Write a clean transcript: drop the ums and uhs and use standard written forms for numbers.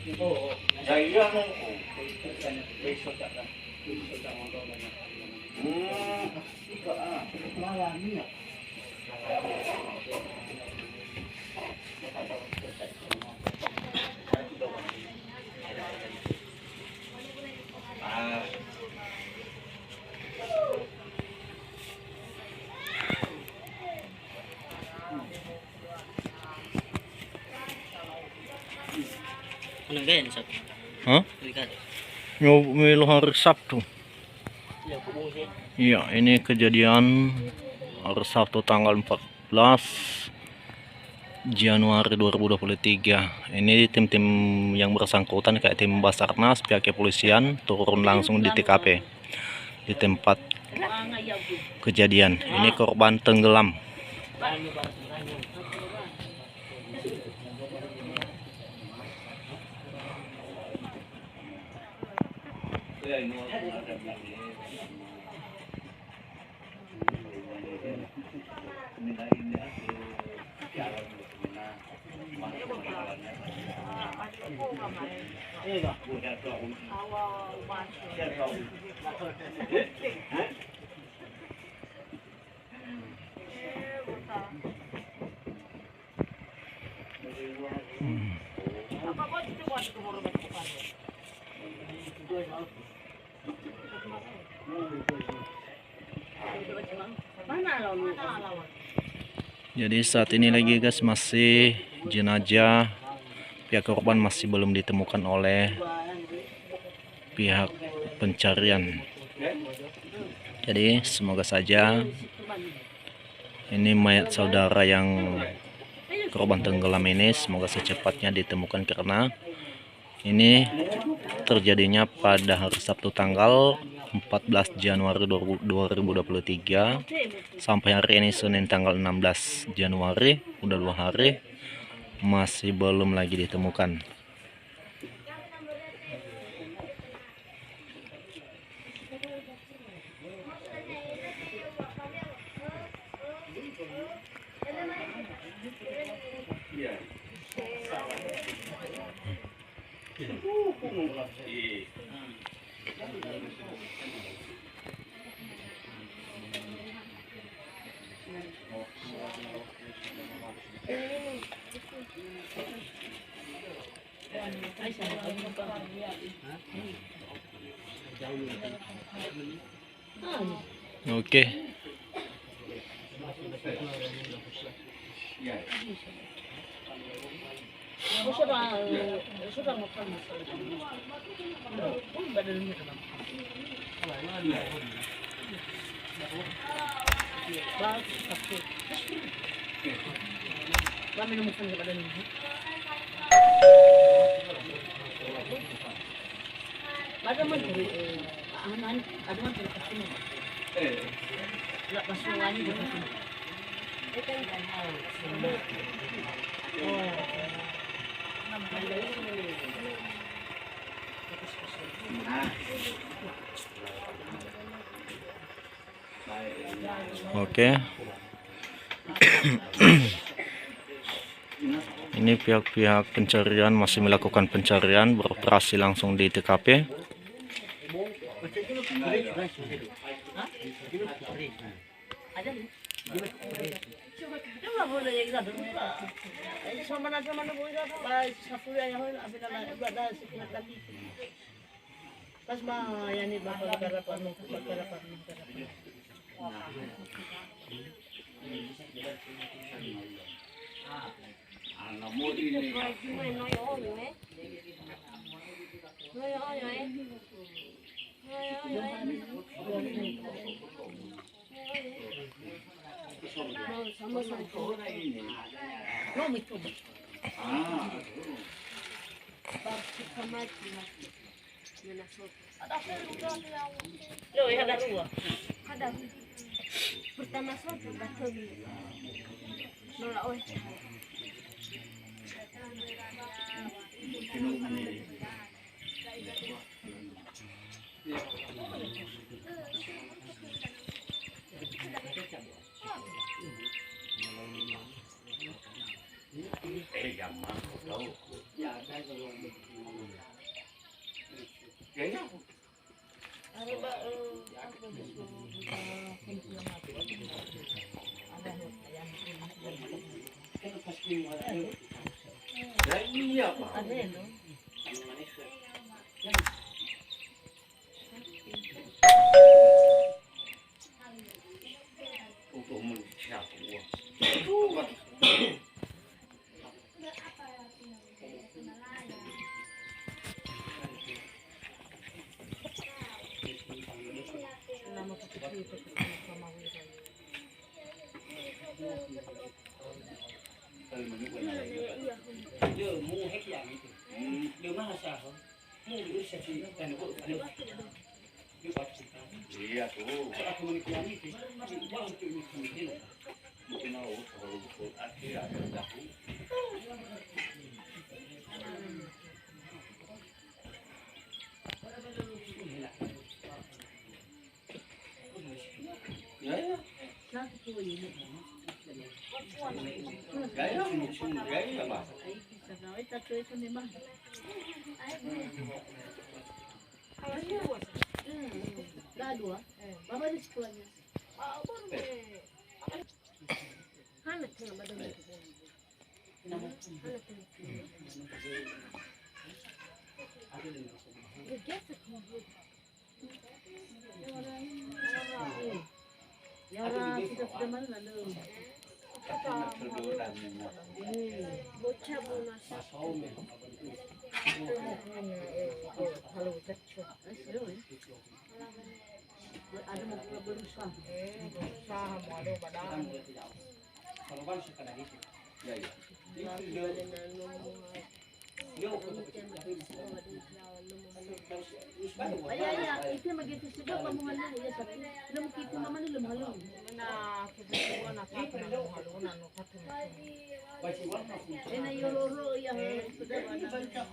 Saya nung Anong ganyan, Sab? Hah? Delikado. Milu hari Sabtu. Iya, kubusin. Iya, ini kejadian hari Sabtu tanggal 14 Januari 2023. Ini tim-tim yang bersangkutan kayak tim Basarnas, pihak kepolisian turun langsung di TKP di tempat kejadian. Ini korban tenggelam. Jadi saat ini lagi guys, masih jenazah pihak korban masih belum ditemukan oleh pihak pencarian. Jadi semoga saja ini mayat saudara yang korban tenggelam ini semoga secepatnya ditemukan, karena ini terjadinya pada hari Sabtu tanggal 14 Januari 2023 sampai hari ini Senin tanggal 16 Januari, udah 2 hari masih belum lagi ditemukan. Oke. Oke. Ini pihak-pihak pencarian masih melakukan pencarian, beroperasi langsung di TKP. Dua. Baba di sekolahnya. Hana tena badal. Yara sudah mana lalu? Bocah bonas. Kalau kecil, ada mau berusaha. Berusaha mau ada badan. Ayah, itu begitu sudah kamu halang ya tapi belum kita mama ni belum halang. Nah, kita semua nak halang halang nak kata. Ena yororo yang sudah ada.